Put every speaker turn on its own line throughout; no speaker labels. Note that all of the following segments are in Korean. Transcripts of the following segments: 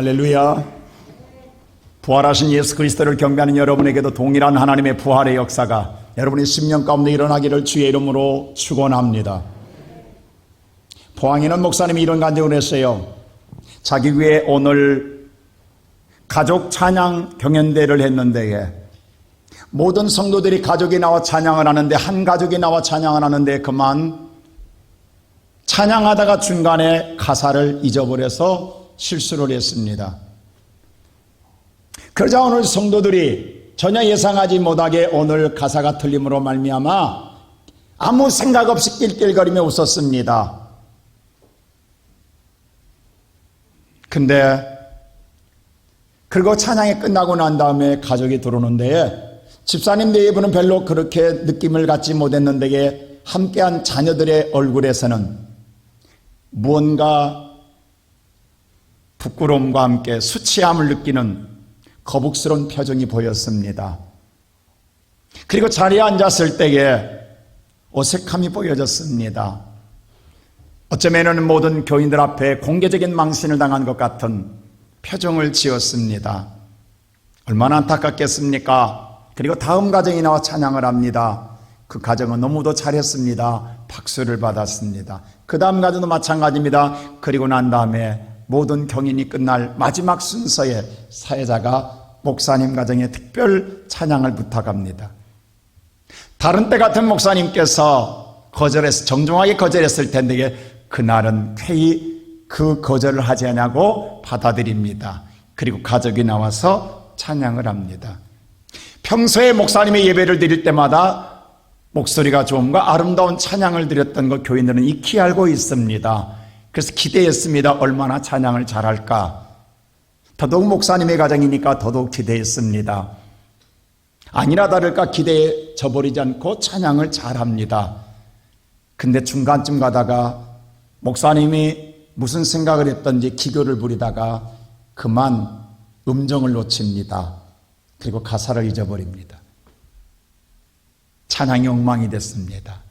할렐루야. 부활하신 예수 그리스도를 경배하는 여러분에게도 동일한 하나님의 부활의 역사가 여러분의 심령 가운데 일어나기를 주의 이름으로 축원합니다. 포항에는 목사님이 이런 간증을 했어요. 자기 교회 오늘 가족 찬양 경연대회를 했는데 모든 성도들이 가족이 나와 찬양을 하는데 한 가족이 나와 찬양을 하는데 그만 찬양하다가 중간에 가사를 잊어버려서 실수를 했습니다. 그러자 오늘 성도들이 전혀 예상하지 못하게 오늘 가사가 틀림으로 말미암아 아무 생각 없이 낄낄거리며 웃었습니다. 근데 그리고 찬양이 끝나고 난 다음에 가족이 들어오는데 집사님 내부는 별로 그렇게 느낌을 갖지 못했는데 함께한 자녀들의 얼굴에서는 무언가 부끄러움과 함께 수치함을 느끼는 거북스러운 표정이 보였습니다. 그리고 자리에 앉았을 때에 어색함이 보여졌습니다. 어쩌면은 모든 교인들 앞에 공개적인 망신을 당한 것 같은 표정을 지었습니다. 얼마나 안타깝겠습니까? 그리고 다음 가정이 나와 찬양을 합니다. 그 가정은 너무도 잘했습니다. 박수를 받았습니다. 그 다음 가정도 마찬가지입니다. 그리고 난 다음에 모든 경연이 끝날 마지막 순서에 사회자가 목사님 가정에 특별 찬양을 부탁합니다. 다른 때 같은 목사님께서 정중하게 거절했을 텐데 그날은 쾌히 그 거절을 하지 않냐고 받아들입니다. 그리고 가족이 나와서 찬양을 합니다. 평소에 목사님의 예배를 드릴 때마다 목소리가 좋음과 아름다운 찬양을 드렸던 것 교인들은 익히 알고 있습니다. 그래서 기대했습니다. 얼마나 찬양을 잘할까. 더더욱 목사님의 가정이니까 더더욱 기대했습니다. 아니나 다를까 기대에 져버리지 않고 찬양을 잘합니다. 근데 중간쯤 가다가 목사님이 무슨 생각을 했던지 기교를 부리다가 그만 음정을 놓칩니다. 그리고 가사를 잊어버립니다. 찬양이 엉망이 됐습니다.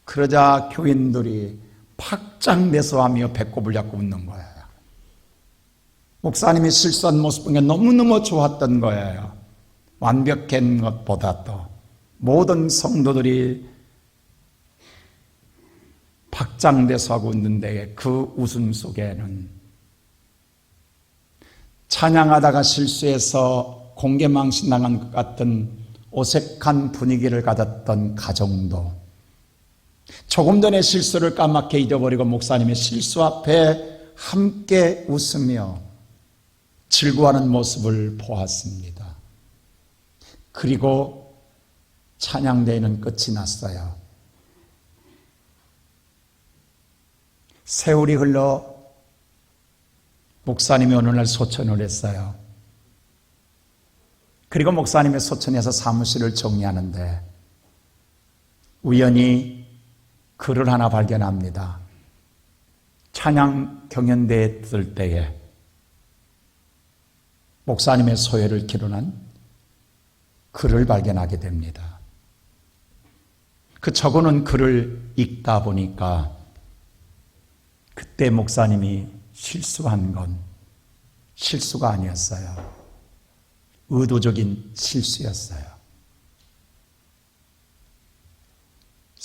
그러자 교인들이 팍장대소하며 배꼽을 잡고 웃는 거예요. 목사님이 실수한 모습 보니까 너무너무 좋았던 거예요. 완벽한 것보다도 모든 성도들이 박장대소하고 웃는데 그 웃음 속에는 찬양하다가 실수해서 공개망신당한 것 같은 어색한 분위기를 가졌던 가정도 조금 전에 실수를 까맣게 잊어버리고 목사님의 실수 앞에 함께 웃으며 즐거워하는 모습을 보았습니다. 그리고 찬양대회는 끝이 났어요. 세월이 흘러 목사님이 어느 날 소천을 했어요. 그리고 목사님의 소천에서 사무실을 정리하는데 우연히 글을 하나 발견합니다. 찬양 경연대회 뜰 때에 목사님의 소회를 기록한 글을 발견하게 됩니다. 그 적어놓은 글을 읽다 보니까 그때 목사님이 실수한 건 실수가 아니었어요. 의도적인 실수였어요.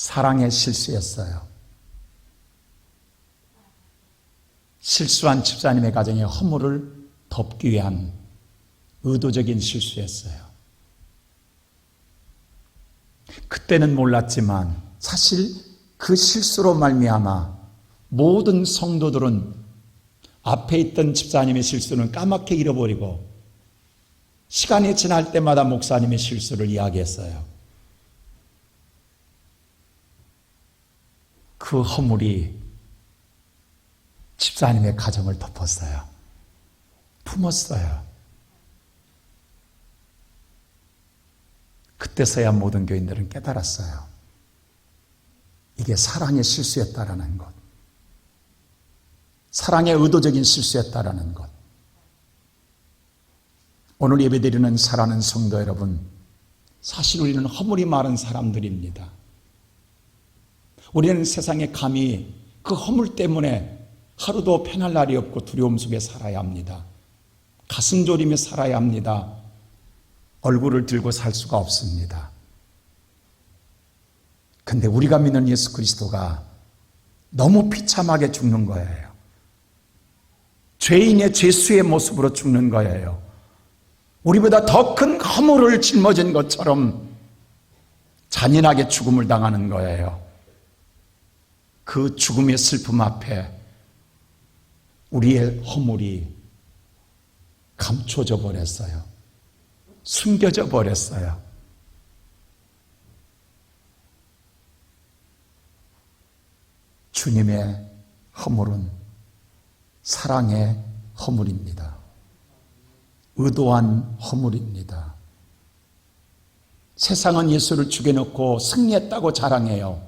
사랑의 실수였어요. 실수한 집사님의 가정의 허물을 덮기 위한 의도적인 실수였어요. 그때는 몰랐지만 사실 그 실수로 말미암아 모든 성도들은 앞에 있던 집사님의 실수는 까맣게 잃어버리고 시간이 지날 때마다 목사님의 실수를 이야기했어요. 그 허물이 집사님의 가정을 덮었어요. 품었어요. 그때서야 모든 교인들은 깨달았어요. 이게 사랑의 실수였다라는 것. 사랑의 의도적인 실수였다라는 것. 오늘 예배드리는 사랑하는 성도 여러분, 사실 우리는 허물이 많은 사람들입니다. 우리는 세상에 감히 그 허물 때문에 하루도 편할 날이 없고 두려움 속에 살아야 합니다. 가슴 졸이며 살아야 합니다. 얼굴을 들고 살 수가 없습니다. 근데 우리가 믿는 예수 그리스도가 너무 비참하게 죽는 거예요. 죄인의 죄수의 모습으로 죽는 거예요. 우리보다 더 큰 허물을 짊어진 것처럼 잔인하게 죽음을 당하는 거예요. 그 죽음의 슬픔 앞에 우리의 허물이 감춰져 버렸어요. 숨겨져 버렸어요. 주님의 허물은 사랑의 허물입니다. 의도한 허물입니다. 세상은 예수를 죽여놓고 승리했다고 자랑해요.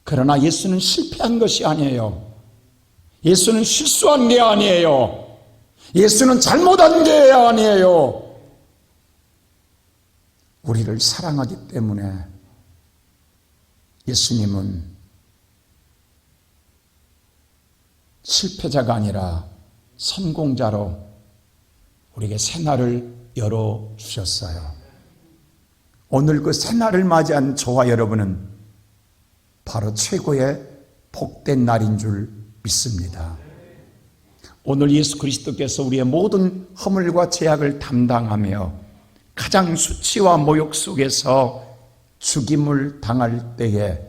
그러나 예수는 실패한 것이 아니에요. 예수는 실수한 게 아니에요. 예수는 잘못한 게 아니에요. 우리를 사랑하기 때문에 예수님은 실패자가 아니라 성공자로 우리에게 새날을 열어주셨어요. 오늘 그 새날을 맞이한 저와 여러분은 바로 최고의 복된 날인 줄 믿습니다. 오늘 예수 그리스도께서 우리의 모든 허물과 죄악을 담당하며 가장 수치와 모욕 속에서 죽임을 당할 때에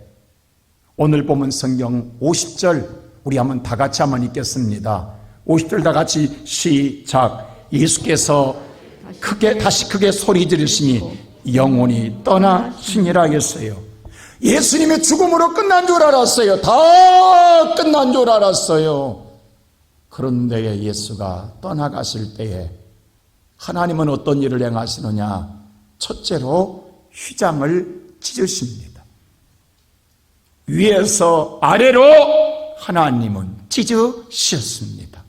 오늘 보면 성경 50절 우리 다 같이 한번 읽겠습니다. 50절 다 같이 시작. 예수께서 다시 크게 소리 지르시니 영혼이 떠나시니라 하겠어요. 예수님의 죽음으로 끝난 줄 알았어요. 다 끝난 줄 알았어요. 그런데 예수가 떠나가실 때에 하나님은 어떤 일을 행하시느냐? 첫째로 휘장을 찢으십니다. 위에서 아래로 하나님은 찢으셨습니다.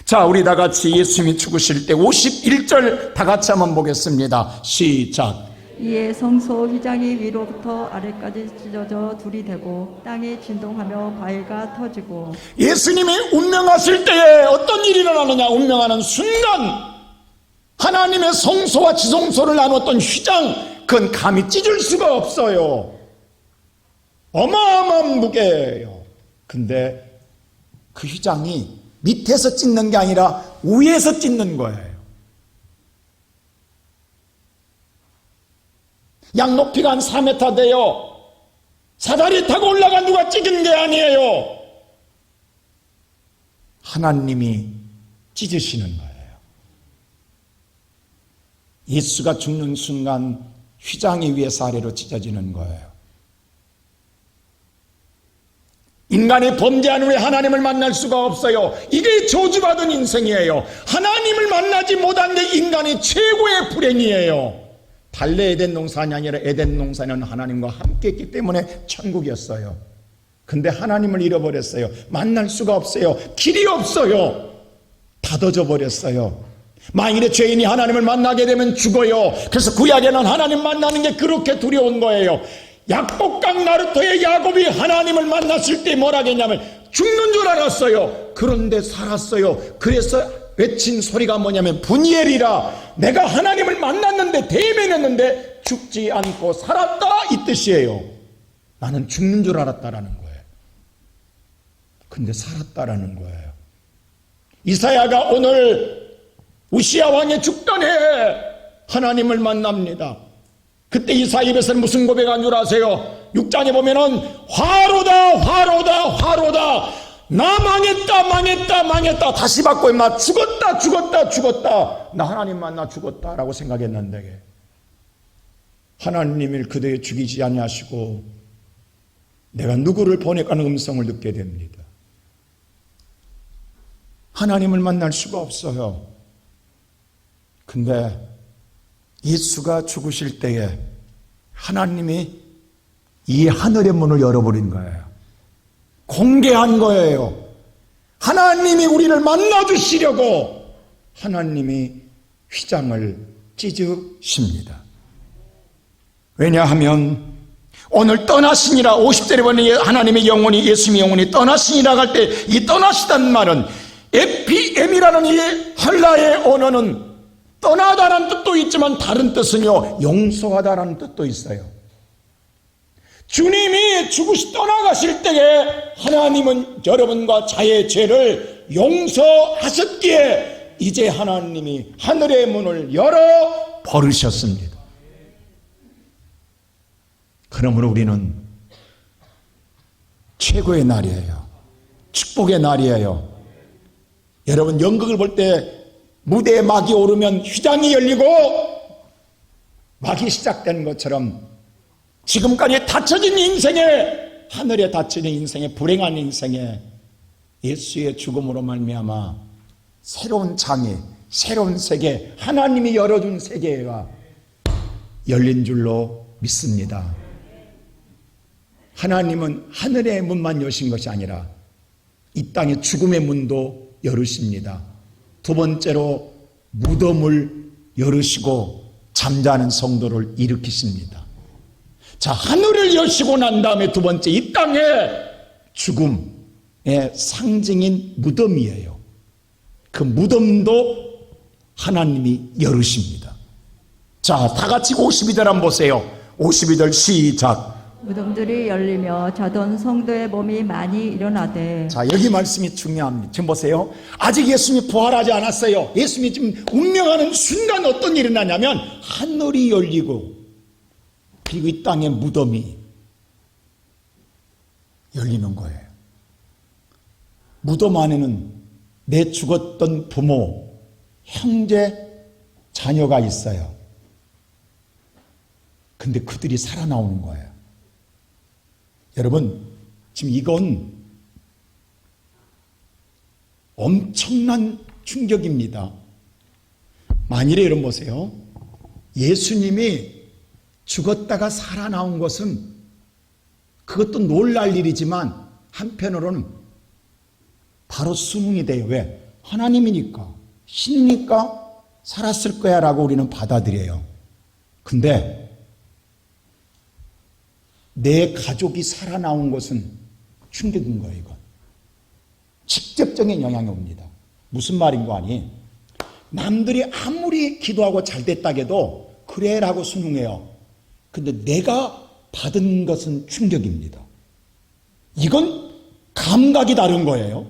자, 우리 다 같이 예수님이 죽으실 때 51절 다 같이 한번 보겠습니다. 시작.
이에 성소 휘장이 위로부터 아래까지 찢어져 둘이 되고 땅이 진동하며 바위가 터지고.
예수님이 운명하실 때에 어떤 일이 일어나느냐? 운명하는 순간 하나님의 성소와 지성소를 나눴던 휘장, 그건 감히 찢을 수가 없어요. 어마어마한 무게예요. 근데 그 휘장이 밑에서 찢는 게 아니라 위에서 찢는 거예요. 양 높이가 한 4m 돼요. 사다리 타고 올라간 누가 찢은 게 아니에요. 하나님이 찢으시는 거예요. 예수가 죽는 순간 휘장이 위에서 아래로 찢어지는 거예요. 인간이 범죄한 후에 하나님을 만날 수가 없어요. 이게 저주받은 인생이에요. 하나님을 만나지 못한 게 인간이 최고의 불행이에요. 달래 에덴 농산이 아니라 에덴 농산은 하나님과 함께 했기 때문에 천국이었어요. 근데 하나님을 잃어버렸어요. 만날 수가 없어요. 길이 없어요. 닫아져 버렸어요. 만일에 죄인이 하나님을 만나게 되면 죽어요. 그래서 구약에는 하나님 만나는 게 그렇게 두려운 거예요. 약복강 나루토의 야곱이 하나님을 만났을 때 뭐라 했냐면 죽는 줄 알았어요. 그런데 살았어요. 그래서 외친 소리가 뭐냐면 분이엘이라, 내가 하나님을 만났는데 대면했는데 죽지 않고 살았다, 이 뜻이에요. 나는 죽는 줄 알았다라는 거예요. 근데 살았다라는 거예요. 이사야가 오늘 우시야 왕의 죽던 해에 하나님을 만납니다. 그때 이사야 입에서는 무슨 고백한 줄 아세요? 6장에 보면은 화로다 화로다 화로다, 나 망했다 망했다 망했다, 다시 바꿔 나 죽었다 죽었다 죽었다, 나 하나님 만나 죽었다 라고 생각했는데 하나님을 그대에 죽이지 아니하시고 내가 누구를 보낼까 하는 음성을 듣게 됩니다. 하나님을 만날 수가 없어요. 근데 예수가 죽으실 때에 하나님이 이 하늘의 문을 열어버린 거예요. 공개한 거예요. 하나님이 우리를 만나주시려고 하나님이 휘장을 찢으십니다. 왜냐하면 오늘 떠나시니라 50절에 보면 하나님의 영혼이, 예수님의 영혼이 떠나시니라 할 때 이 떠나시다는 말은 에피엠이라는 이 헬라의 언어는 떠나다라는 뜻도 있지만 다른 뜻은요, 용서하다라는 뜻도 있어요. 주님이 떠나가실 때에 하나님은 여러분과 자의 죄를 용서하셨기에 이제 하나님이 하늘의 문을 열어 버리셨습니다. 그러므로 우리는 최고의 날이에요. 축복의 날이에요. 여러분, 연극을 볼 때 무대에 막이 오르면 휘장이 열리고 막이 시작되는 것처럼 지금까지 닫혀진 인생에, 하늘에 닫혀진 인생에, 불행한 인생에 예수의 죽음으로 말미암아 새로운 장이, 새로운 세계, 하나님이 열어준 세계가 열린 줄로 믿습니다. 하나님은 하늘의 문만 여신 것이 아니라 이 땅의 죽음의 문도 열으십니다. 두 번째로 무덤을 열으시고 잠자는 성도를 일으키십니다. 자, 하늘을 여시고 난 다음에 두 번째, 이 땅의 죽음의 상징인 무덤이에요. 그 무덤도 하나님이 열으십니다. 자, 다 같이 52절 한번 보세요. 52절 시작.
무덤들이 열리며 자던 성도의 몸이 많이 일어나되.
자, 여기 말씀이 중요합니다. 지금 보세요. 아직 예수님이 부활하지 않았어요. 예수님이 지금 운명하는 순간 어떤 일이 일어나냐면 하늘이 열리고 그리고 이 땅의 무덤이 열리는 거예요. 무덤 안에는 내 죽었던 부모, 형제, 자녀가 있어요. 근데 그들이 살아나오는 거예요. 여러분, 지금 이건 엄청난 충격입니다. 만일에 여러분 보세요. 예수님이 죽었다가 살아나온 것은 그것도 놀랄 일이지만 한편으로는 바로 수능이 돼요. 왜? 하나님이니까, 신이니까 살았을 거야 라고 우리는 받아들여요. 근데 내 가족이 살아나온 것은 충격인 거예요. 이건 직접적인 영향이 옵니다. 무슨 말인 거 아니? 남들이 아무리 기도하고 잘 됐다 해도 그래 라고 순응해요. 근데 내가 받은 것은 충격입니다. 이건 감각이 다른 거예요.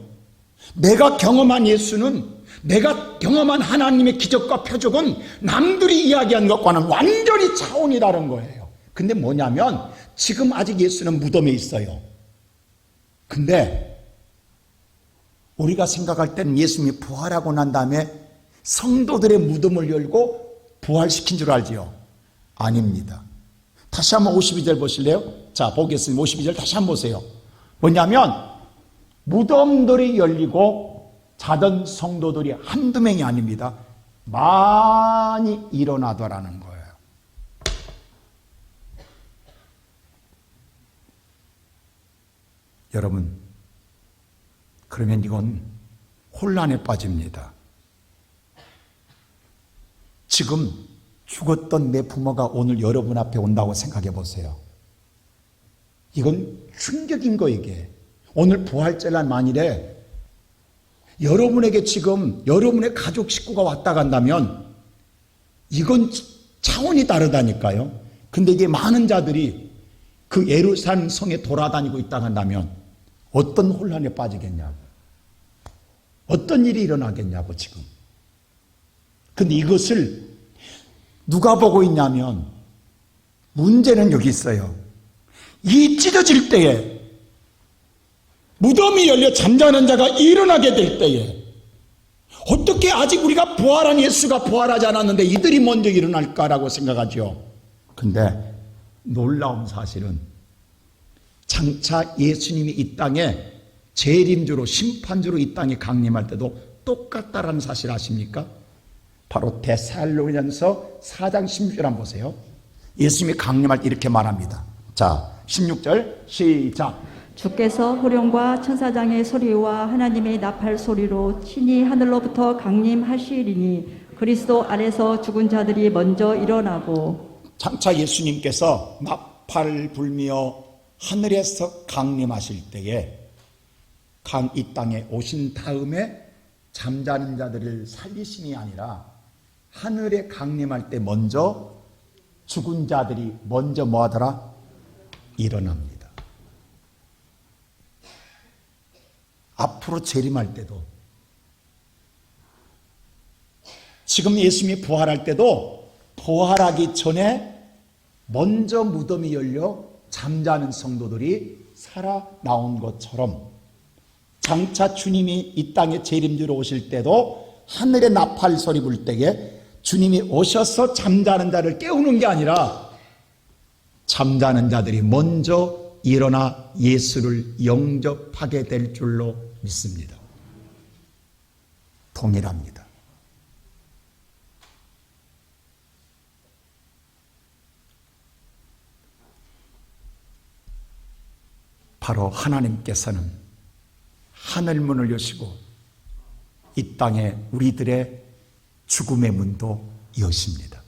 내가 경험한 예수는, 내가 경험한 하나님의 기적과 표적은 남들이 이야기한 것과는 완전히 차원이 다른 거예요. 근데 뭐냐면 지금 아직 예수는 무덤에 있어요. 근데 우리가 생각할 때는 예수님이 부활하고 난 다음에 성도들의 무덤을 열고 부활시킨 줄 알지요? 아닙니다. 다시 한번 52절 보실래요? 자, 보겠습니다. 52절 다시 한번 보세요. 뭐냐면 무덤들이 열리고 자던 성도들이 한두 명이 아닙니다. 많이 일어나더라는 거예요. 여러분, 그러면 이건 혼란에 빠집니다. 지금 죽었던 내 부모가 오늘 여러분 앞에 온다고 생각해 보세요. 이건 충격인 거, 이게. 오늘 부활절날 만일에 여러분에게 지금 여러분의 가족 식구가 왔다 간다면 이건 차원이 다르다니까요. 근데 이게 많은 자들이 그 예루살렘 성에 돌아다니고 있다 한다면 어떤 혼란에 빠지겠냐고, 어떤 일이 일어나겠냐고 지금. 근데 이것을 누가 보고 있냐면 문제는 여기 있어요. 이 찢어질 때에, 무덤이 열려 잠자는 자가 일어나게 될 때에 어떻게 아직 우리가 부활한 예수가 부활하지 않았는데 이들이 먼저 일어날까라고 생각하죠. 근데 놀라운 사실은 장차 예수님이 이 땅에 재림주로, 심판주로 이 땅에 강림할 때도 똑같다라는 사실 아십니까? 바로 데살로니가서 4장 16절 한번 보세요. 예수님이 강림할 때 이렇게 말합니다. 자, 16절 시작.
주께서 호령과 천사장의 소리와 하나님의 나팔 소리로 친히 하늘로부터 강림하시리니 그리스도 안에서 죽은 자들이 먼저 일어나고.
장차 예수님께서 나팔을 불며 하늘에서 강림하실 때에 이 땅에 오신 다음에 잠자는 자들을 살리심이 아니라 하늘에 강림할 때 먼저 죽은 자들이 먼저 뭐하더라? 일어납니다. 앞으로 재림할 때도, 지금 예수님이 부활할 때도 부활하기 전에 먼저 무덤이 열려 잠자는 성도들이 살아나온 것처럼 장차 주님이 이 땅에 재림주로 오실 때도 하늘의 나팔 소리 불 때에 주님이 오셔서 잠자는 자를 깨우는 게 아니라 잠자는 자들이 먼저 일어나 예수를 영접하게 될 줄로 믿습니다. 동일합니다. 바로 하나님께서는 하늘문을 여시고 이 땅에 우리들의 죽음의 문도 여십니다.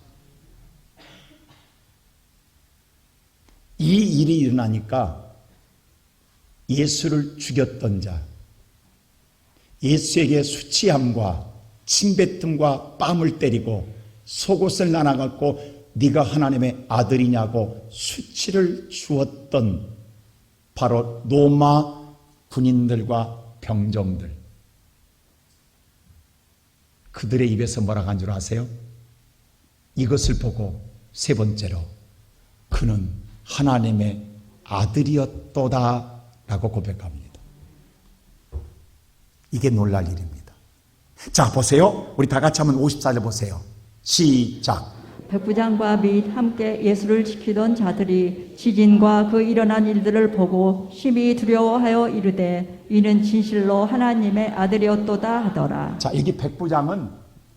이 일이 일어나니까 예수를 죽였던 자, 예수에게 수치함과 침뱉음과 뺨을 때리고 속옷을 나눠갖고 네가 하나님의 아들이냐고 수치를 주었던 바로 로마 군인들과 병정들, 그들의 입에서 뭐라고 한 줄 아세요? 이것을 보고 세 번째로 그는 하나님의 아들이었도다 라고 고백합니다. 이게 놀랄 일입니다. 자, 보세요. 우리 다 같이 한번 54절 보세요. 시작.
백부장과 및 함께 예수를 지키던 자들이 지진과 그 일어난 일들을 보고 심히 두려워하여 이르되 이는 진실로 하나님의 아들이었도다 하더라.
자, 여기 백부장은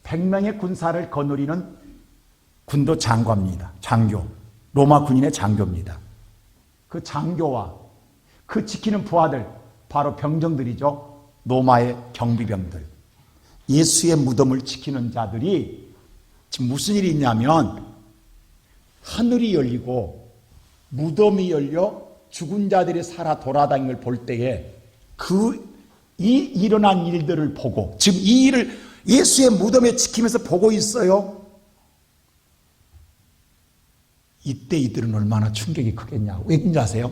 100명의 군사를 거느리는 군도 장관입니다. 장교. 로마 군인의 장교입니다. 그 장교와 그 지키는 부하들, 바로 병정들이죠. 로마의 경비병들. 예수의 무덤을 지키는 자들이 지금 무슨 일이 있냐면 하늘이 열리고 무덤이 열려 죽은 자들이 살아 돌아다니는 걸 볼 때에 이 일어난 일들을 보고, 지금 이 일을 예수의 무덤에 지키면서 보고 있어요. 이때 이들은 얼마나 충격이 크겠냐고. 왜인지 아세요?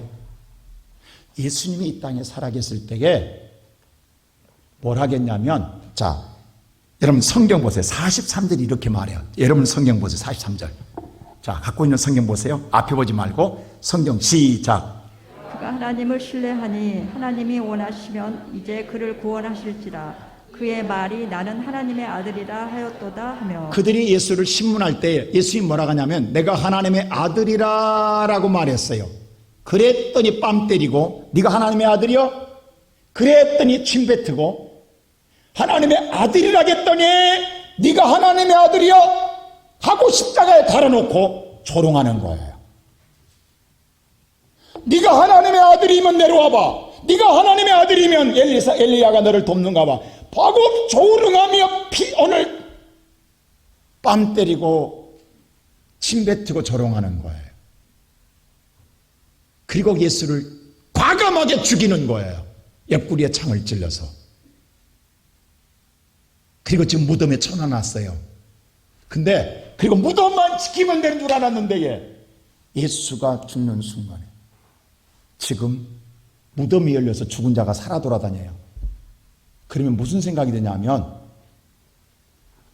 예수님이 이 땅에 살아계실 때에 뭘 하겠냐면, 자, 여러분 성경 보세요. 43절이 이렇게 말해요. 여러분 성경 보세요. 43절. 자, 갖고 있는 성경 보세요. 앞에 보지 말고 성경 시작.
그가 하나님을 신뢰하니 하나님이 원하시면 이제 그를 구원하실지라. 그의 말이 나는 하나님의 아들이라 하였도다 하며. 그들이
예수를 신문할 때 예수님이 뭐라고 하냐면 내가 하나님의 아들이라 라고 말했어요. 그랬더니 뺨 때리고 네가 하나님의 아들이요? 그랬더니 침 뱉고 하나님의 아들이라겠더니 네가 하나님의 아들이요? 하고 십자가에 달아놓고 조롱하는 거예요. 네가 하나님의 아들이면 내려와봐. 네가 하나님의 아들이면 엘리야가 너를 돕는가 봐. 하고 조롱하며 오늘 뺨 때리고 침 뱉고 조롱하는 거예요. 그리고 예수를 과감하게 죽이는 거예요. 옆구리에 창을 찔러서. 그리고 지금 무덤에 쳐놔놨어요. 근데 그리고 무덤만 지키면 되는 줄 알았는데 예수가 죽는 순간에 지금 무덤이 열려서 죽은 자가 살아 돌아다녀요. 그러면 무슨 생각이 드냐면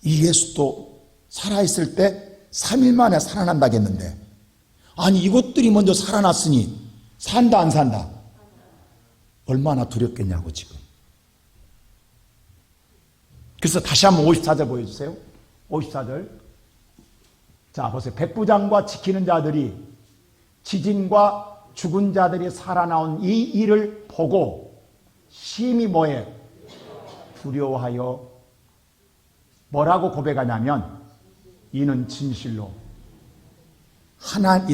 이 예수도 살아있을 때 3일 만에 살아난다겠는데 아니 이것들이 먼저 살아났으니 산다 안 산다? 얼마나 두렵겠냐고 지금. 그래서 다시 한번 54절 보여주세요. 54절. 자, 보세요. 백부장과 지키는 자들이 지진과 죽은 자들이 살아나온 이 일을 보고 심히 뭐해? 두려워하여 뭐라고 고백하냐면 이는 진실로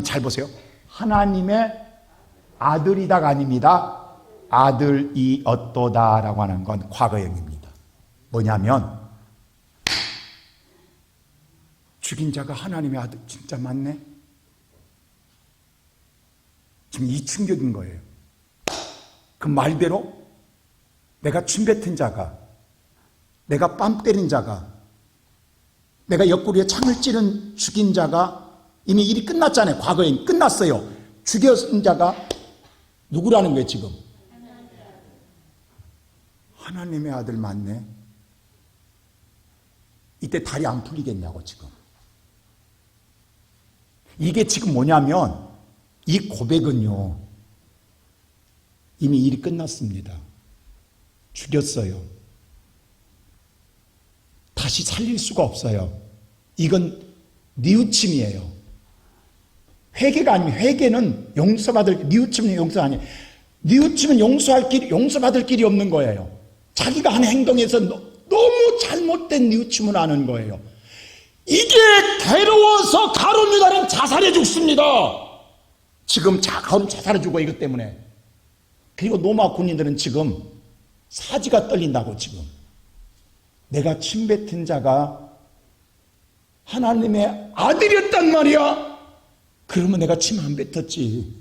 잘 보세요. 하나님의 아들이다가 아닙니다. 아들이었도다라고 하는 건 과거형입니다. 뭐냐면 죽인 자가 하나님의 아들 진짜 맞네? 지금 이 충격인 거예요. 그 말대로 내가 침뱉은 자가 내가 뺨 때린 자가, 내가 옆구리에 창을 찌른 죽인 자가 이미 일이 끝났잖아요. 과거에 끝났어요. 죽여진 자가 누구라는 거예요 지금? 하나님의 아들 맞네. 이때 다리 안 풀리겠냐고 지금. 이게 지금 뭐냐면 이 고백은요 이미 일이 끝났습니다. 죽였어요. 다시 살릴 수가 없어요. 이건 뉘우침이에요. 회개가 아니면 회개는 용서받을, 뉘우침은 용서 아니에요. 뉘우침은 용서받을 길이 없는 거예요. 자기가 한 행동에서 너무 잘못된 뉘우침을 하는 거예요. 이게 괴로워서 가룟 유다는 자살해 죽습니다. 지금 가룟 자살해 죽어 이것 때문에. 그리고 로마 군인들은 지금 사지가 떨린다고 지금. 내가 침뱉은 자가 하나님의 아들이었단 말이야. 그러면 내가 침 안 뱉었지.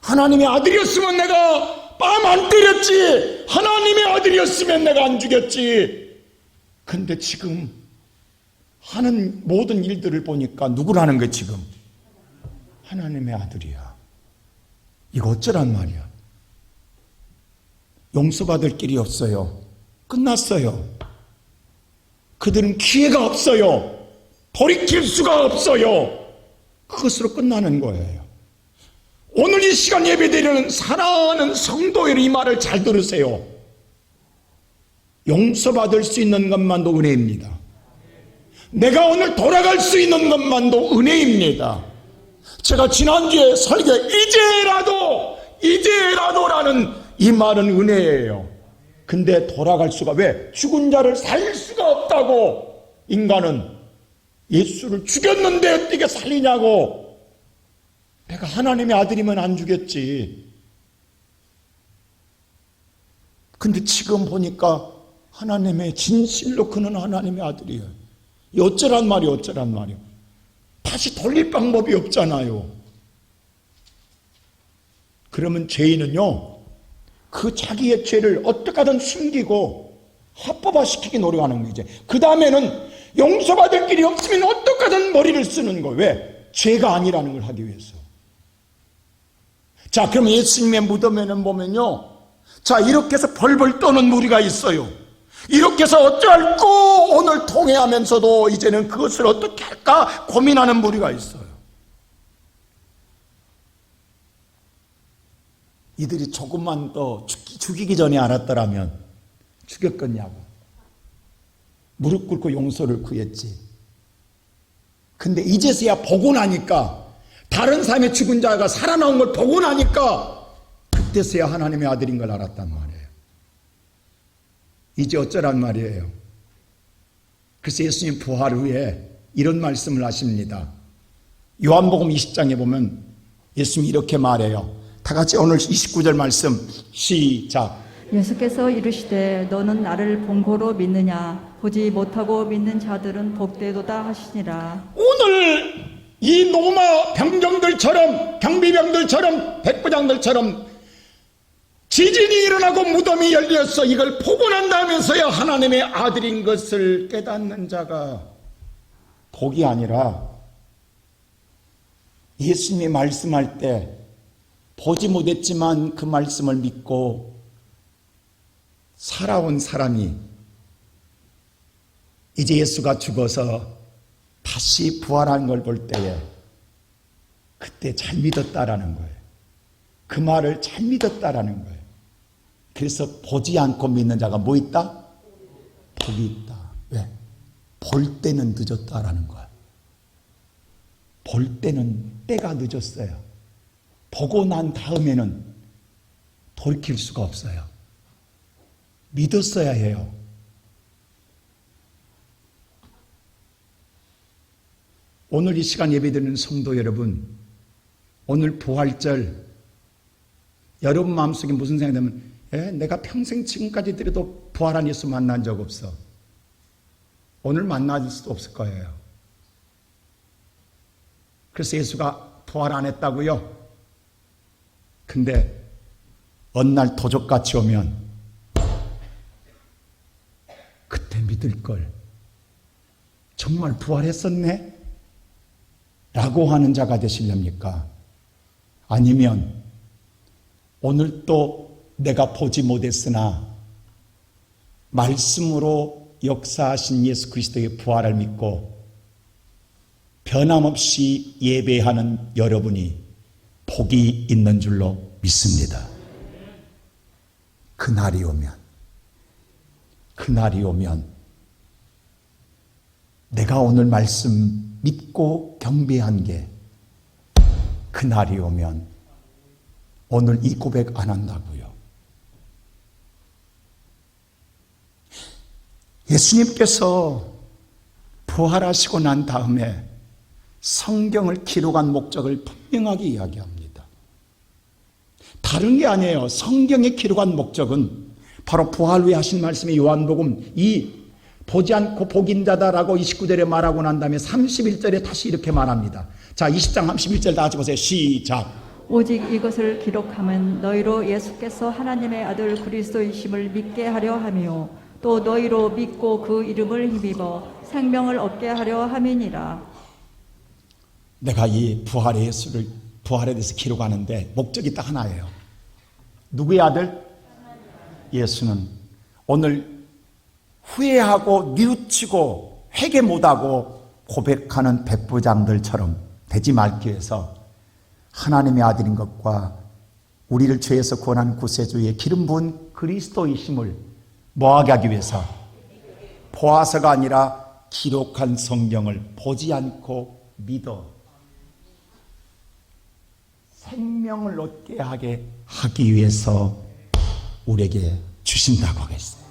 하나님의 아들이었으면 내가 뺨 안 때렸지. 하나님의 아들이었으면 내가 안 죽였지. 근데 지금 하는 모든 일들을 보니까 누구라는 거야 지금? 하나님의 아들이야. 이거 어쩌란 말이야. 용서받을 길이 없어요. 끝났어요. 그들은 기회가 없어요. 돌이킬 수가 없어요. 그것으로 끝나는 거예요. 오늘 이 시간 예배드리는 사랑하는 성도들 이 말을 잘 들으세요. 용서받을 수 있는 것만도 은혜입니다. 내가 오늘 돌아갈 수 있는 것만도 은혜입니다. 제가 지난주에 설교에 이제라도라는 이 말은 은혜예요. 근데 돌아갈 수가, 왜? 죽은 자를 살릴 수가 없다고. 인간은 예수를 죽였는데 어떻게 살리냐고. 내가 하나님의 아들이면 안 죽였지. 근데 지금 보니까 하나님의 진실로 그는 하나님의 아들이에요. 어쩌란 말이에요. 다시 돌릴 방법이 없잖아요. 그러면 죄인은요 그 자기의 죄를 어떻게 하든 숨기고 합법화시키기 노력하는 거죠. 그 다음에는 용서받을 길이 없으면 어떻게 하든 머리를 쓰는 거예요. 왜? 죄가 아니라는 걸 하기 위해서. 자, 그럼 예수님의 무덤에는 보면요, 자, 이렇게 해서 벌벌 떠는 무리가 있어요. 이렇게 해서 어찌할꼬 오늘 통회하면서도 이제는 그것을 어떻게 할까 고민하는 무리가 있어요. 이들이 조금만 더 죽이기 전에 알았더라면 죽였겠냐고. 무릎 꿇고 용서를 구했지. 근데 이제서야 보고 나니까, 다른 사람의 죽은 자가 살아나온 걸 보고 나니까 그때서야 하나님의 아들인 걸 알았단 말이에요. 이제 어쩌란 말이에요. 그래서 예수님 부활 후에 이런 말씀을 하십니다. 요한복음 20장에 보면 예수님이 이렇게 말해요. 다 같이 오늘 29절 말씀 시작.
예수께서 이르시되 너는 나를 본고로 믿느냐? 보지 못하고 믿는 자들은 복되도다 하시니라. 오늘
이 로마 병정들처럼, 경비병들처럼, 백부장들처럼 지진이 일어나고 무덤이 열렸어. 이걸 보고 난다면서야 하나님의 아들인 것을 깨닫는 자가 복이 아니라, 예수님이 말씀할 때 보지 못했지만 그 말씀을 믿고 살아온 사람이 이제 예수가 죽어서 다시 부활한 걸 볼 때에 그때 잘 믿었다라는 거예요. 그 말을 잘 믿었다라는 거예요. 그래서 보지 않고 믿는 자가 뭐 있다? 복이 있다. 왜? 볼 때는 늦었다라는 거예요. 볼 때는 때가 늦었어요. 보고 난 다음에는 돌이킬 수가 없어요. 믿었어야 해요. 오늘 이 시간 예배드리는 성도 여러분, 오늘 부활절, 여러분 마음속에 무슨 생각이 들면, 내가 평생 지금까지 들어도 부활한 예수 만난 적 없어. 오늘 만날 수도 없을 거예요. 그래서 예수가 부활 안 했다고요? 근데 어느 날 도적같이 오면 믿을 걸. 정말 부활했었네? 라고 하는 자가 되시렵니까? 아니면 오늘 또 내가 보지 못했으나 말씀으로 역사하신 예수 그리스도의 부활을 믿고 변함없이 예배하는 여러분이 복이 있는 줄로 믿습니다. 그날이 오면 내가 오늘 말씀 믿고 경배한 게 그날이 오면 오늘 이 고백 안 한다고요. 예수님께서 부활하시고 난 다음에 성경을 기록한 목적을 분명하게 이야기합니다. 다른 게 아니에요. 성경에 기록한 목적은 바로 부활 후에 하신 말씀이 요한복음 이 보지 않고 복인 자다라고 29절에 말하고 난 다음에 31절에 다시 이렇게 말합니다. 자, 20장 31절 다 같이 보세요. 시작.
오직 이것을 기록함은 너희로 예수께서 하나님의 아들 그리스도이심을 믿게 하려 함이요 또 너희로 믿고 그 이름을 힘입어 생명을 얻게 하려 함이니라.
내가 이 부활의 예수를 부활에 대해서 기록하는데 목적이 딱 하나예요. 누구의 아들? 예수는 오늘 후회하고 뉘우치고 회개 못하고 고백하는 백부장들처럼 되지 말기 위해서 하나님의 아들인 것과 우리를 죄에서 구원한 구세주의 기름 부은 그리스도이심을 뭐하게 하기 위해서 보아서가 아니라 기록한 성경을 보지 않고 믿어 생명을 얻게 하기 위해서 우리에게 주신다고 하겠어요.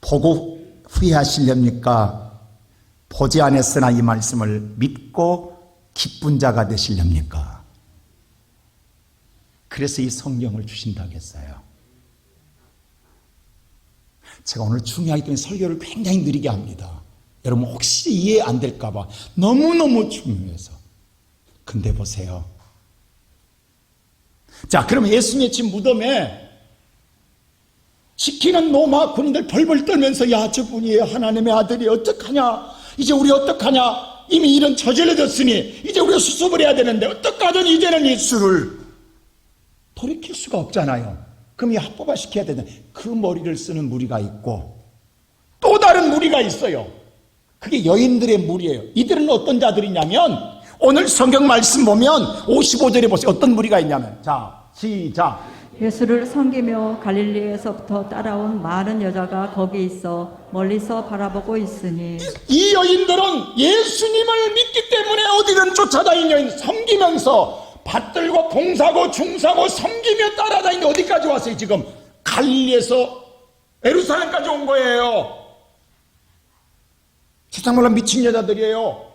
보고 후회하시렵니까? 보지 않았으나 이 말씀을 믿고 기쁜 자가 되시렵니까? 그래서 이 성경을 주신다고 했어요. 제가 오늘 중요하기 때문에 설교를 굉장히 느리게 합니다. 여러분 혹시 이해 안 될까 봐 너무너무 중요해서. 근데 보세요. 자, 그러면 예수님의 집 무덤에 지키는 로마 군인들 벌벌 떨면서 야, 저분이 하나님의 아들이 어떡하냐, 이제 우리 어떡하냐, 이미 일은 저질러졌으니 이제 우리가 수습을 해야 되는데 어떡하든 이제는 예수를 돌이킬 수가 없잖아요. 그럼 이 합법화 시켜야 되는데 그 머리를 쓰는 무리가 있고 또 다른 무리가 있어요. 그게 여인들의 무리예요. 이들은 어떤 자들이냐면 오늘 성경 말씀 보면 55절에 보세요. 어떤 무리가 있냐면, 자, 시작.
예수를 섬기며 갈릴리에서부터 따라온 많은 여자가 거기 있어 멀리서 바라보고 있으니
이 여인들은 예수님을 믿기 때문에 어디든 쫓아다니는 여인, 섬기면서 받들고 봉사고 중사고 섬기며 따라다니는데 어디까지 왔어요? 지금 갈릴리에서 예루살렘까지 온 거예요. 세상 몰라 미친 여자들이에요.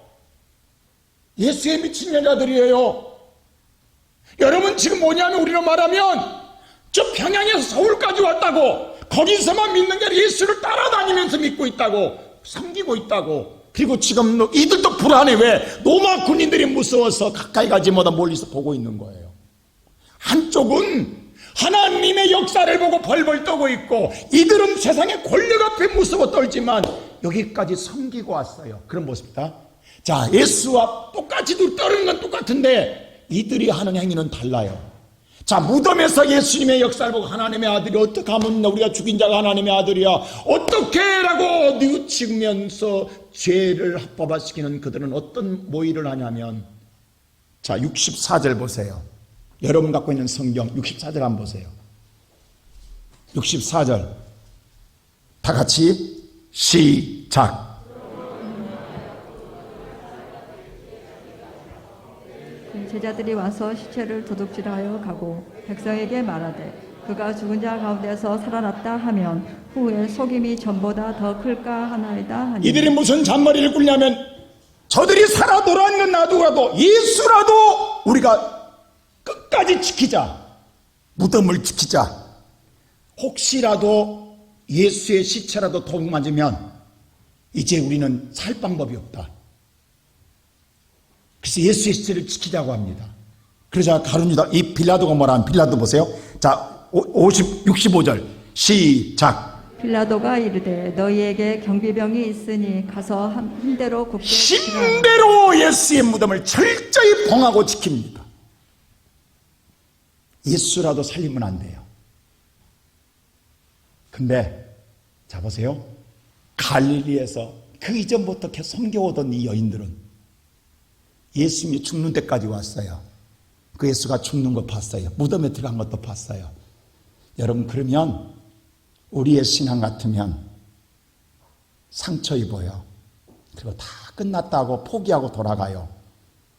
예수에 미친 여자들이에요. 여러분 지금 뭐냐면 우리로 말하면 저 평양에서 서울까지 왔다고 거기서만 믿는 게 아니라 예수를 따라다니면서 믿고 있다고 섬기고 있다고. 그리고 지금 이들도 불안해. 왜? 로마 군인들이 무서워서 가까이 가지 못하 멀리서 보고 있는 거예요. 한쪽은 하나님의 역사를 보고 벌벌 떠고 있고 이들은 세상의 권력 앞에 무서워 떨지만 여기까지 섬기고 왔어요. 그런 모습이다. 자, 예수와 똑같이 떠르는 건 똑같은데 이들이 하는 행위는 달라요. 자, 무덤에서 예수님의 역사를 보고 하나님의 아들이 어떻게 하면 우리가 죽인 자가 하나님의 아들이야 어떻게 라고 뉘우치면서 죄를 합법화시키는 그들은 어떤 모의를 하냐면, 자, 64절 보세요. 여러분 갖고 있는 성경 64절 한번 보세요. 64절 다 같이 시작.
제자들이 와서 시체를 도둑질하여 가고 백성에게 말하되 그가 죽은 자 가운데서 살아났다 하면 후에 속임이 전보다 더 클까 하나이다 하니
이들이 무슨 잔머리를 굴냐면 저들이 살아 돌아가는 건 놔두라도 예수라도 우리가 끝까지 지키자. 무덤을 지키자. 혹시라도 예수의 시체라도 도둑 맞으면 이제 우리는 살 방법이 없다. 그래서 예수의 시체를 지키자고 합니다. 그러자 가룟유다 이 빌라도가 뭐라 하면 빌라도 보세요. 자, 65절 시작.
빌라도가 이르되 너희에게 경비병이 있으니 가서 힘대로 굽게 지키라.
힘대로 예수의 무덤을 철저히 봉하고 지킵니다. 예수라도 살리면 안 돼요. 근데 자 보세요. 갈릴리에서 그 이전부터 계속 섬겨오던 이 여인들은 예수님이 죽는 데까지 왔어요. 그 예수가 죽는 거 봤어요. 무덤에 들어간 것도 봤어요. 여러분, 그러면 우리의 신앙 같으면 상처 입어요. 그리고 다 끝났다고 포기하고 돌아가요.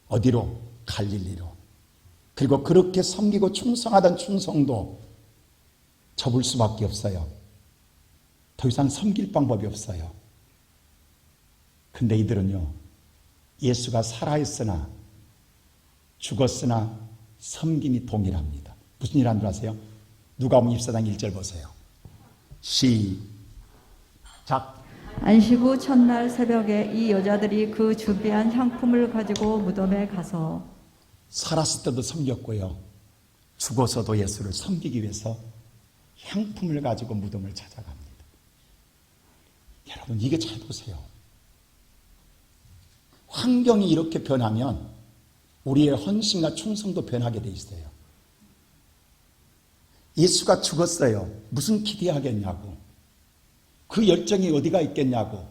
어디로? 갈릴리로. 그리고 그렇게 섬기고 충성하던 충성도 접을 수밖에 없어요. 더 이상 섬길 방법이 없어요. 근데 이들은요, 예수가 살아있으나 죽었으나 섬김이 동일합니다. 무슨 일 한 줄 아세요? 누가복음 24장 1절 보세요. 시작.
안식 후 첫날 새벽에 이 여자들이 그 준비한 향품을 가지고 무덤에 가서
살았을 때도 섬겼고요, 죽어서도 예수를 섬기기 위해서 향품을 가지고 무덤을 찾아갑니다. 여러분, 이게 잘 보세요. 환경이 이렇게 변하면 우리의 헌신과 충성도 변하게 돼 있어요. 예수가 죽었어요. 무슨 기대하겠냐고. 그 열정이 어디가 있겠냐고.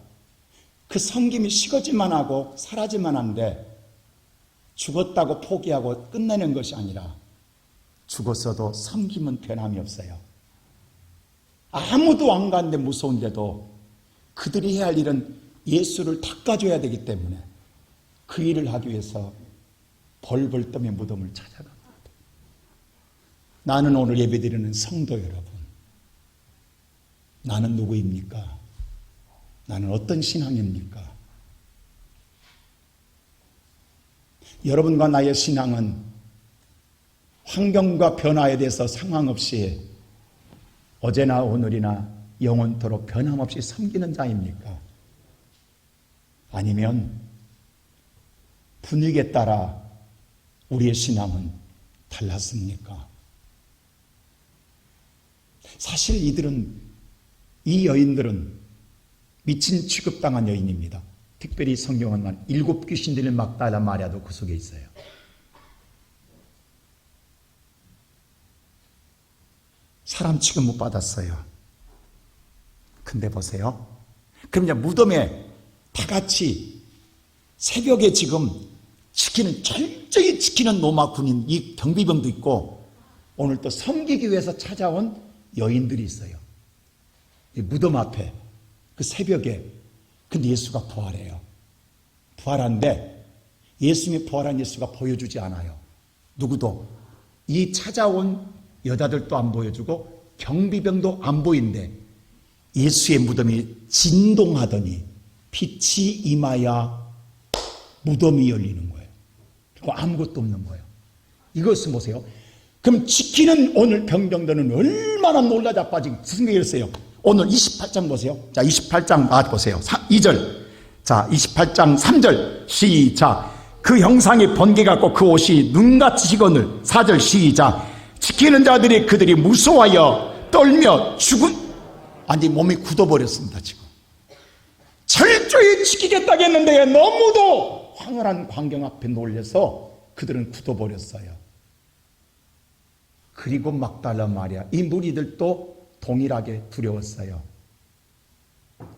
그 섬김이 식어지만 하고 사라지만 한데 죽었다고 포기하고 끝내는 것이 아니라 죽었어도 섬김은 변함이 없어요. 아무도 안 가는데 무서운데도 그들이 해야 할 일은 예수를 닦아줘야 되기 때문에 그 일을 하기 위해서 벌벌 떠며 무덤을 찾아갑니다. 나는 오늘 예배드리는 성도 여러분, 나는 누구입니까? 나는 어떤 신앙입니까? 여러분과 나의 신앙은 환경과 변화에 대해서 상황 없이 어제나 오늘이나 영원토록 변함없이 섬기는 자입니까? 아니면 분위기에 따라 우리의 신앙은 달랐습니까? 사실 이 여인들은 미친 취급당한 여인입니다. 특별히 성경은 7 귀신 들린 막달라 마리아도 그 속에 있어요. 사람 취급 못 받았어요. 근데 보세요. 그럼 이제 무덤에 다 같이 새벽에 지금 철저히 지키는 로마 군인, 이 경비병도 있고 오늘 또 섬기기 위해서 찾아온 여인들이 있어요. 이 무덤 앞에 그 새벽에. 근데 예수가 부활해요. 부활한데 예수님이 부활한 예수가 보여주지 않아요. 누구도. 이 찾아온 여자들도 안 보여주고 경비병도 안 보이는데 예수의 무덤이 진동하더니 빛이 임하여 무덤이 열리는 거예요. 그리고 아무것도 없는 거예요. 이것을 보세요. 그럼 지키는 오늘 병정들은 얼마나 놀라 자빠지고 생각했어요. 오늘 28장 보세요. 자, 28장 보세요. 2절. 자, 28장 3절. 시작. 그 형상이 번개 같고 그 옷이 눈같이 희거늘. 4절 시작. 지키는 자들이 그들이 무서워하여 떨며 아니 몸이 굳어버렸습니다. 지금 철저히 지키겠다고 했는데 너무도 황홀한 광경 앞에 놀려서 그들은 굳어버렸어요. 그리고 막달라 마리아, 이 무리들도 동일하게 두려웠어요.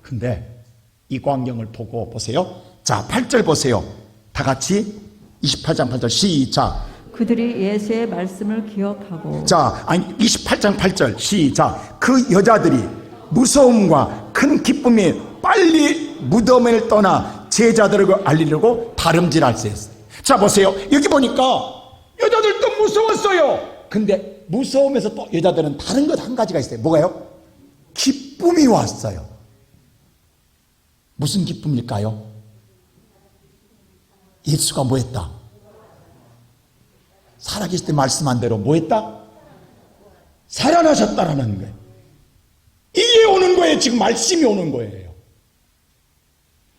근데 이 광경을 보고 보세요. 자, 8절 보세요. 다 같이 28장 8절 시작.
그들이 예수의 말씀을 기억하고.
자, 28장 8절 시작. 그 여자들이 무서움과 큰 기쁨이 빨리 무덤을 떠나 제자들에게 알리려고 다름질할세 했어요. 자, 보세요. 여기 보니까 여자들도 무서웠어요. 근데 무서움에서 또 여자들은 다른 것 한 가지가 있어요. 뭐가요? 기쁨이 왔어요. 무슨 기쁨일까요? 예수가 뭐 했다? 살아계실 때 말씀한 대로 뭐 했다? 살아나셨다라는 거예요. 이게 오는 거예요. 지금 말씀이 오는 거예요.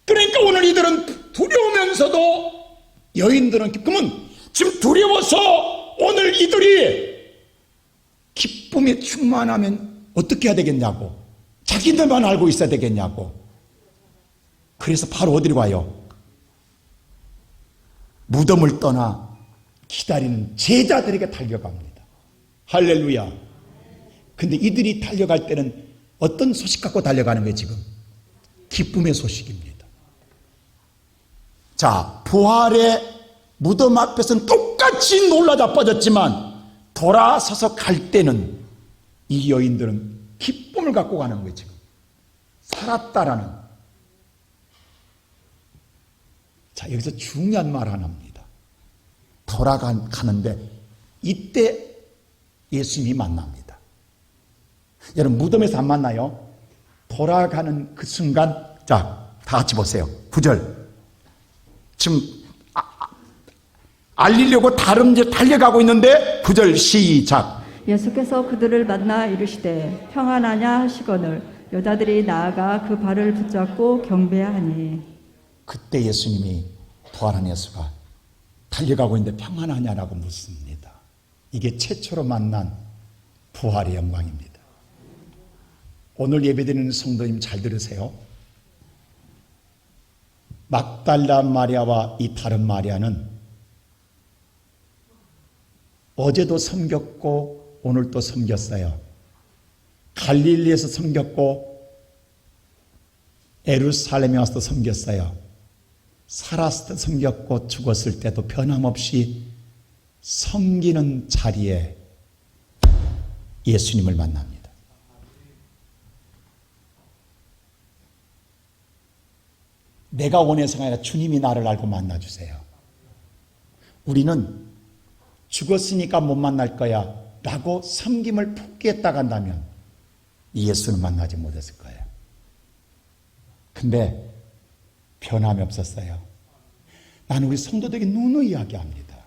그러니까 오늘 이들은 두려우면서도 여인들은 그러면 지금 두려워서 오늘 이들이 기쁨이 충만하면 어떻게 해야 되겠냐고. 자기들만 알고 있어야 되겠냐고. 그래서 바로 어디로 가요? 무덤을 떠나 기다리는 제자들에게 달려갑니다. 할렐루야. 근데 이들이 달려갈 때는 어떤 소식 갖고 달려가는 거예요, 지금? 기쁨의 소식입니다. 자, 부활의 무덤 앞에서는 똑같이 놀라 자빠졌지만 돌아서서 갈 때는 이 여인들은 기쁨을 갖고 가는 거예요, 지금. 살았다라는. 자, 여기서 중요한 말 하나 합니다. 돌아가는데 이때 예수님이 만납니다. 여러분, 무덤에서 안 만나요? 돌아가는 그 순간, 자, 다 같이 보세요. 9절. 지금 알리려고 다름질 달려가고 있는데 9절 시작.
예수께서 그들을 만나 이르시되 평안하냐 하시거늘 여자들이 나아가 그 발을 붙잡고 경배하니.
그때 예수님이, 부활한 예수가 달려가고 있는데 평안하냐라고 묻습니다. 이게 최초로 만난 부활의 영광입니다. 오늘 예배드리는 성도님 잘 들으세요. 막달라 마리아와 이 다른 마리아는 어제도 섬겼고 오늘도 섬겼어요. 갈릴리에서 섬겼고 예루살렘에 와서 섬겼어요. 살았을 때 섬겼고 죽었을 때도 변함없이 섬기는 자리에 예수님을 만납니다. 내가 원해서가 아니라 주님이 나를 알고 만나주세요. 우리는 죽었으니까 못 만날 거야 라고 섬김을 포기했다가 한다면 예수는 만나지 못했을 거예요. 근데 변함이 없었어요. 나는 우리 성도들에게 누누이 이야기합니다.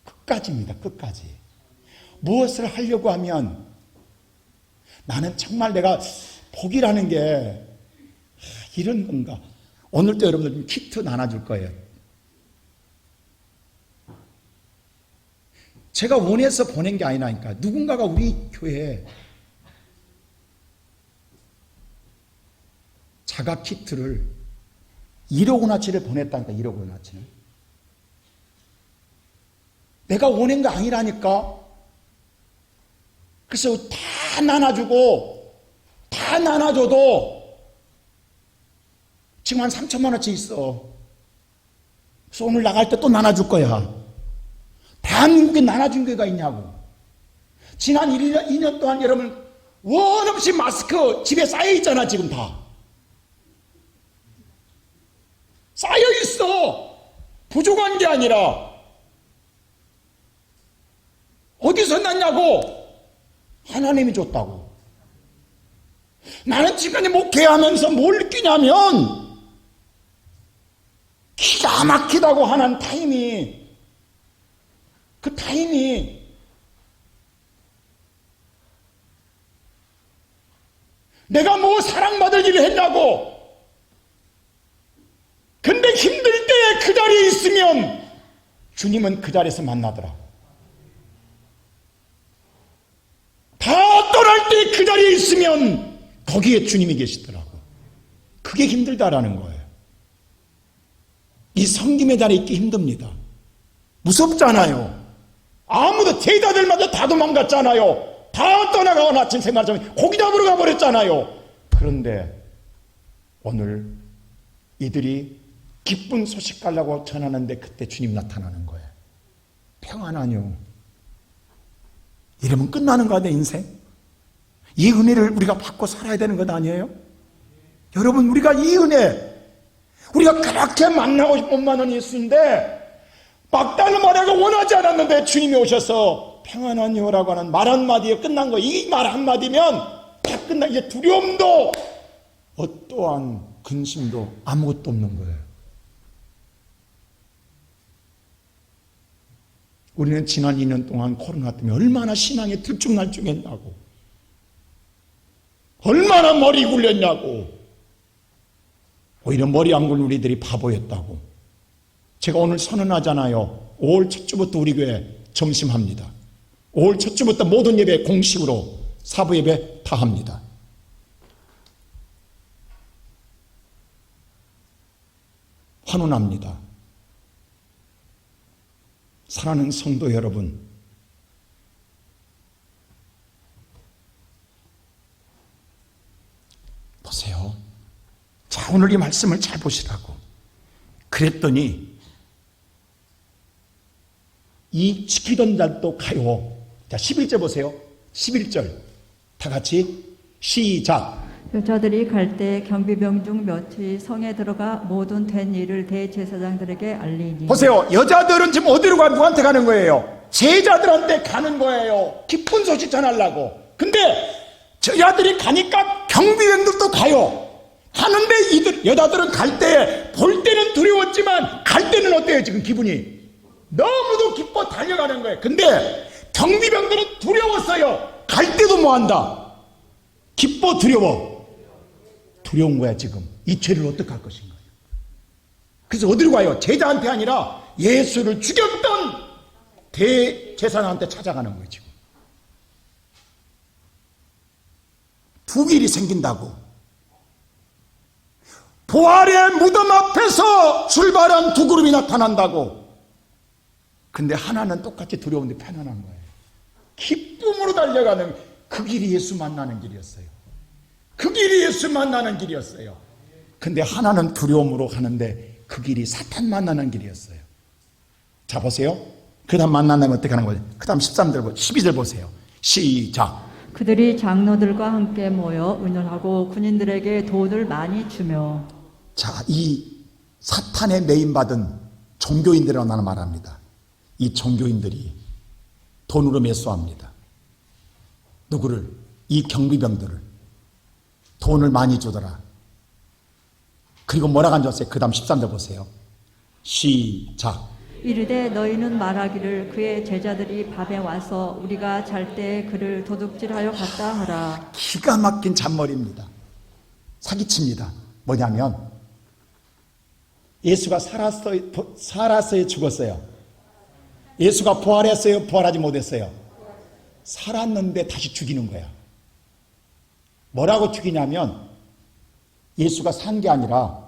끝까지입니다. 끝까지. 무엇을 하려고 하면 나는 정말 내가 복이라는 게 이런 건가. 오늘도 여러분들 키트 나눠줄 거예요. 제가 원해서 보낸 게 아니라니까. 누군가가 우리 교회에 자가 키트를 1억 원어치를 보냈다니까. 1억 원어치는. 내가 원한 거 아니라니까. 그래서 다 나눠주고 다 나눠줘도 지금 한 3천만 원어치 있어. 그래서 오늘 나갈 때 또 나눠줄 거야. 대한민국에 나눠준 교회가 있냐고. 지난 2년 동안 여러분 원 없이 마스크 집에 쌓여 있잖아. 지금 다 쌓여 있어. 부족한 게 아니라 어디서 났냐고. 하나님이 줬다고. 나는 지금까지 목회하면서 뭘 느끼냐면 기가 막히다고 하는 타임이, 그 타임이 내가 뭐 사랑받을 일을 했냐고. 근데 힘들 때에 그 자리에 있으면 주님은 그 자리에서 만나더라. 다 떠날 때 그 자리에 있으면 거기에 주님이 계시더라고. 그게 힘들다라는 거예요. 이 섬김의 자리에 있기 힘듭니다. 무섭잖아요. 아무도 제자들마저 다 도망갔잖아요. 다 떠나가고 아침 생활점에 고기 잡으러 가버렸잖아요. 그런데 오늘 이들이 기쁜 소식 가려고 전하는데 그때 주님 나타나는 거예요. 평안하뇨. 이러면 끝나는 거 아니에요, 인생? 이 은혜를 우리가 받고 살아야 되는 것 아니에요? 여러분, 우리가 이 은혜, 우리가 그렇게 만나고 싶은 만한 예수인데 막달라 마리아가 원하지 않았는데 주님이 오셔서 평안하뇨라고 하는 말 한마디에 끝난 거. 이 말 한마디면 다 끝나. 이제 두려움도 어떠한 근심도 아무것도 없는 거예요. 우리는 지난 2년 동안 코로나 때문에 얼마나 신앙에 들쭉날쭉했냐고, 얼마나 머리 굴렸냐고. 오히려 머리 안 굴린 우리들이 바보였다고. 제가 오늘 선언하잖아요. 5월 첫 주부터 우리 교회 점심합니다. 5월 첫 주부터 모든 예배 공식으로 사부 예배 다 합니다. 환원합니다. 사랑하는 성도 여러분, 보세요. 자, 오늘 이 말씀을 잘 보시라고. 그랬더니 이 지키던 자도 가요. 자, 11절 보세요. 11절 다 같이 시작.
여자들이 갈 때 경비병 중 몇이 성에 들어가 모든 된 일을 대제사장들에게 알리니.
보세요. 여자들은 지금 어디로 가? 누구한테 가는 거예요? 제자들한테 가는 거예요. 기쁜 소식 전하려고. 근데 여자들이 가니까 경비병들도 가요. 하는데 이들 여자들은 갈 때 볼 때는 두려웠지만 갈 때는 어때요? 지금 기분이 너무도 기뻐 달려가는 거예요. 근데 경비병들은 두려웠어요. 갈 때도 뭐 한다? 기뻐 두려워. 두려운 거야. 지금 이 죄를 어떻게 할 것인가. 그래서 어디로 가요? 제자한테 아니라 예수를 죽였던 대제사장한테 찾아가는 거예요. 지금 두 길이 생긴다고. 부활의 무덤 앞에서 출발한 두 그룹이 나타난다고. 근데 하나는 똑같이 두려운데 편안한 거예요. 기쁨으로 달려가는 그 길이 예수 만나는 길이었어요. 그 길이 예수 만나는 길이었어요. 근데 하나는 두려움으로 가는데 그 길이 사탄 만나는 길이었어요. 자, 보세요. 그 다음 만나면 어떻게 하는 거예요? 그 다음 13절, 12절 보세요. 시작.
그들이 장로들과 함께 모여 의논하고 군인들에게 돈을 많이 주며.
자, 이 사탄의 매임받은 종교인들이라고 나는 말합니다. 이 종교인들이 돈으로 매수합니다. 누구를? 이 경비병들을. 돈을 많이 주더라. 그리고 뭐라고 앉았어요? 그 다음 13절 보세요. 시작.
이르되 너희는 말하기를 그의 제자들이 밤에 와서 우리가 잘 때 그를 도둑질하여 갔다 하라.
기가 막힌 잔머리입니다. 사기칩니다. 뭐냐면 예수가 살았어요, 죽었어요? 예수가 부활했어요, 부활하지 못했어요? 살았는데 다시 죽이는 거야. 뭐라고 죽이냐면 예수가 산 게 아니라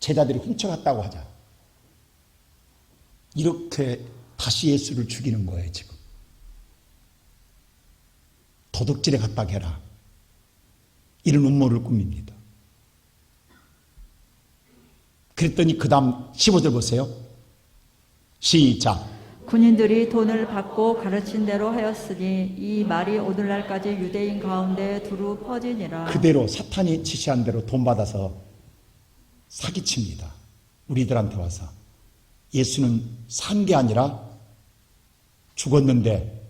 제자들이 훔쳐갔다고 하자. 이렇게 다시 예수를 죽이는 거예요. 지금 도둑질에 갔다 해라, 이런 음모를 꾸밉니다. 그랬더니 그 다음 15절 보세요. 시작.
군인들이 돈을 받고 가르친 대로 하였으니 이 말이 오늘날까지 유대인 가운데 두루 퍼지니라.
그대로 사탄이 지시한 대로 돈 받아서 사기칩니다. 우리들한테 와서. 예수는 산 게 아니라 죽었는데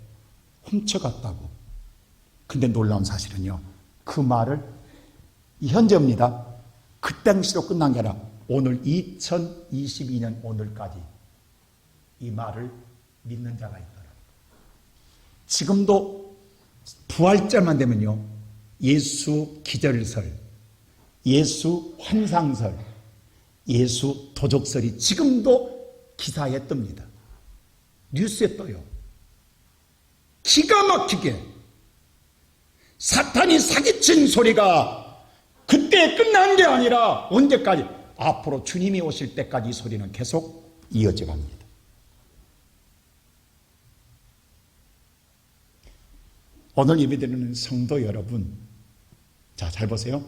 훔쳐갔다고. 근데 놀라운 사실은요, 그 말을 현재입니다. 그 당시로 끝난 게 아니라 오늘 2022년 오늘까지 이 말을 믿는 자가 있더라. 지금도 부활절만 되면요, 예수 기절설, 예수 환상설, 예수 도적설이 지금도 기사에 뜹니다. 뉴스에 떠요. 기가 막히게 사탄이 사기친 소리가 그때 끝난 게 아니라 언제까지? 앞으로 주님이 오실 때까지 이 소리는 계속 이어져 갑니다. 오늘 예배드리는 성도 여러분, 자, 잘 보세요.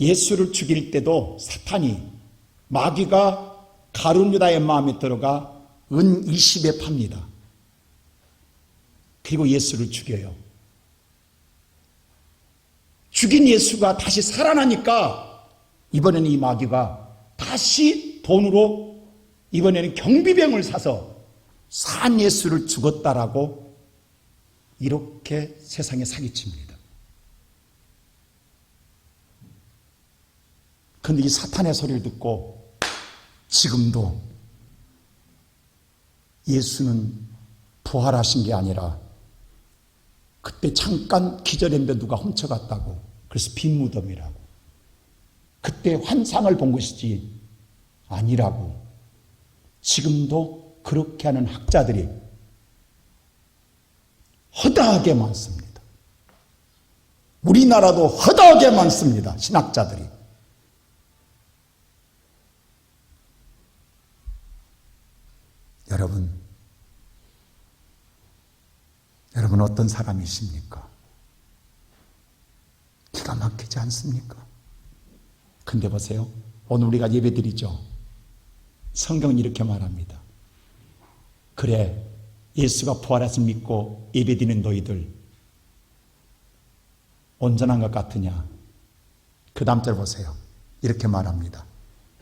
예수를 죽일 때도 사탄이, 마귀가 가룟 유다의 마음에 들어가 은 20에 팝니다. 그리고 예수를 죽여요. 죽인 예수가 다시 살아나니까 이번에는 이 마귀가 다시 돈으로 이번에는 경비병을 사서 산 예수를 죽었다라고 이렇게 세상에 사기칩니다. 그런데 이 사탄의 소리를 듣고 지금도 예수는 부활하신 게 아니라 그때 잠깐 기절했는데 누가 훔쳐갔다고, 그래서 빈 무덤이라고, 그때 환상을 본 것이지 아니라고 지금도 그렇게 하는 학자들이 허다하게 많습니다. 우리나라도 허다하게 많습니다. 신학자들이. 여러분 어떤 사람이십니까? 기가 막히지 않습니까? 근데 보세요. 오늘 우리가 예배드리죠. 성경은 이렇게 말합니다. 그래, 예수가 부활하신 믿고 예배드리는 너희들 온전한 것 같으냐? 그 다음 절 보세요. 이렇게 말합니다.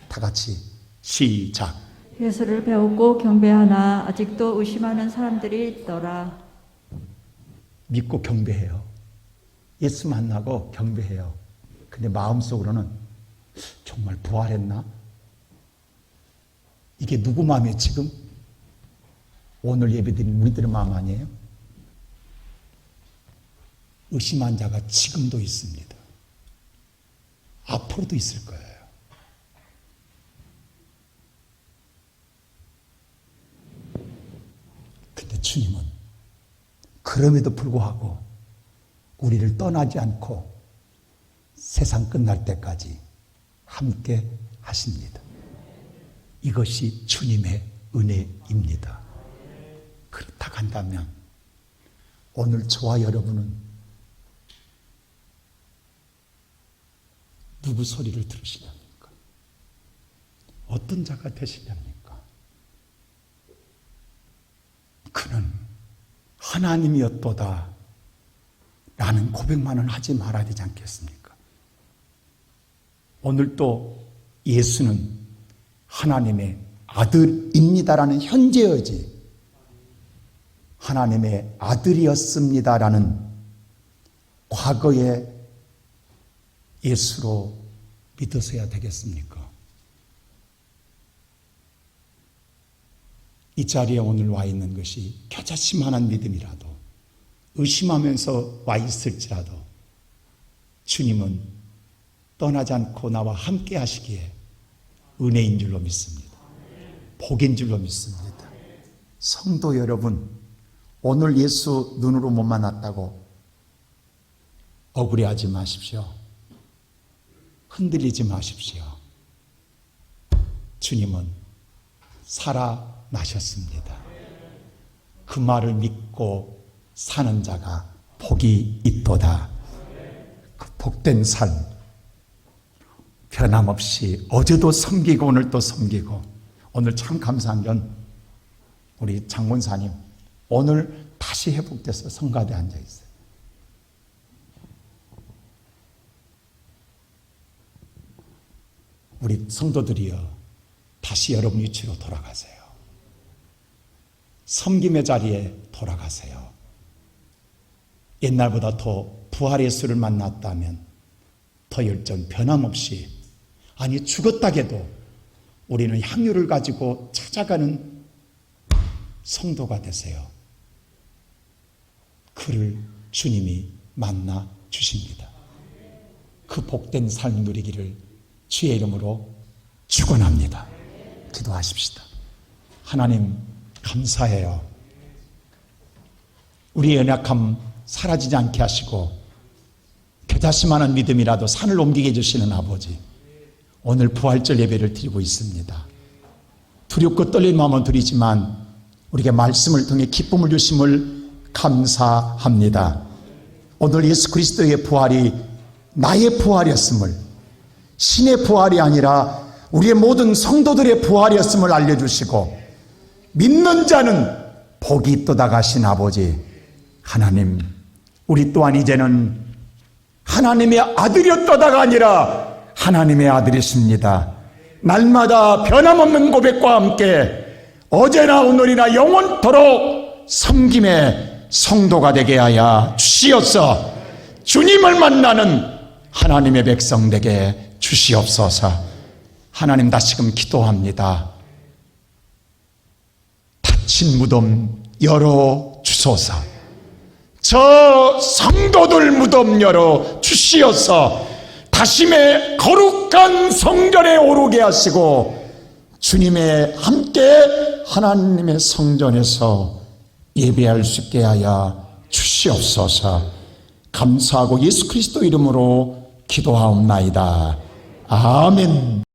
다 같이 시작.
예수를 배웠고 경배하나 아직도 의심하는 사람들이 있더라.
믿고 경배해요. 예수 만나고 경배해요. 근데 마음속으로는 정말 부활했나? 이게 누구 마음이에요 지금? 오늘 예배드린 우리들의 마음 아니에요? 의심한 자가 지금도 있습니다. 앞으로도 있을 거예요. 근데 주님은 그럼에도 불구하고 우리를 떠나지 않고 세상 끝날 때까지 함께 하십니다. 이것이 주님의 은혜입니다. 그렇다고 한다면 오늘 저와 여러분은 누구 소리를 들으시렵니까? 어떤 자가 되시렵니까? 그는 하나님이었도다 라는 고백만은 하지 말아야 되지 않겠습니까? 오늘 또 예수는 하나님의 아들입니다라는 현재어지 하나님의 아들이었습니다라는 과거의 예수로 믿으셔야 되겠습니까? 이 자리에 오늘 와 있는 것이 겨자씨만한 믿음이라도 의심하면서 와 있을지라도 주님은 떠나지 않고 나와 함께 하시기에 은혜인 줄로 믿습니다. 복인 줄로 믿습니다. 성도 여러분, 오늘 예수 눈으로 못 만났다고 억울해하지 마십시오. 흔들리지 마십시오. 주님은 살아나셨습니다. 그 말을 믿고 사는 자가 복이 있도다. 그 복된 삶, 변함없이 어제도 섬기고 오늘도 섬기고, 오늘 참 감사한 건 우리 장문사님 오늘 다시 회복돼서 성가대에 앉아 있어요. 우리 성도들이여, 다시 여러분 위치로 돌아가세요. 섬김의 자리에 돌아가세요. 옛날보다 더 부활의 예수를 만났다면 더 열정 변함없이, 아니 죽었다게도 우리는 향유를 가지고 찾아가는 성도가 되세요. 그를 주님이 만나 주십니다. 그 복된 삶 누리기를 주의 이름으로 축원합니다. 기도하십시다. 하나님 감사해요. 우리의 연약함 사라지지 않게 하시고 겨자씨만한 믿음이라도 산을 옮기게 해주시는 아버지, 오늘 부활절 예배를 드리고 있습니다. 두렵고 떨린 마음은 드리지만 우리에게 말씀을 통해 기쁨을 주심을 감사합니다. 오늘 예수 그리스도의 부활이 나의 부활이었음을, 신의 부활이 아니라 우리의 모든 성도들의 부활이었음을 알려주시고, 믿는 자는 복이 있도다 가신 아버지 하나님, 우리 또한 이제는 하나님의 아들이었도다가 아니라 하나님의 아들이십니다. 날마다 변함없는 고백과 함께 어제나 오늘이나 영원토록 섬김의 성도가 되게 하여 주시옵소서. 주님을 만나는 하나님의 백성 되게 주시옵소서. 하나님, 다시금 기도합니다. 닫힌 무덤 열어주소서. 저 성도들 무덤 열어주시어서 다심의 거룩한 성전에 오르게 하시고 주님의 함께 하나님의 성전에서 예배할 수 있게 하여 주시옵소서. 주시옵소서. 감사하고 예수 그리스도 이름으로 기도하옵나이다. 아멘.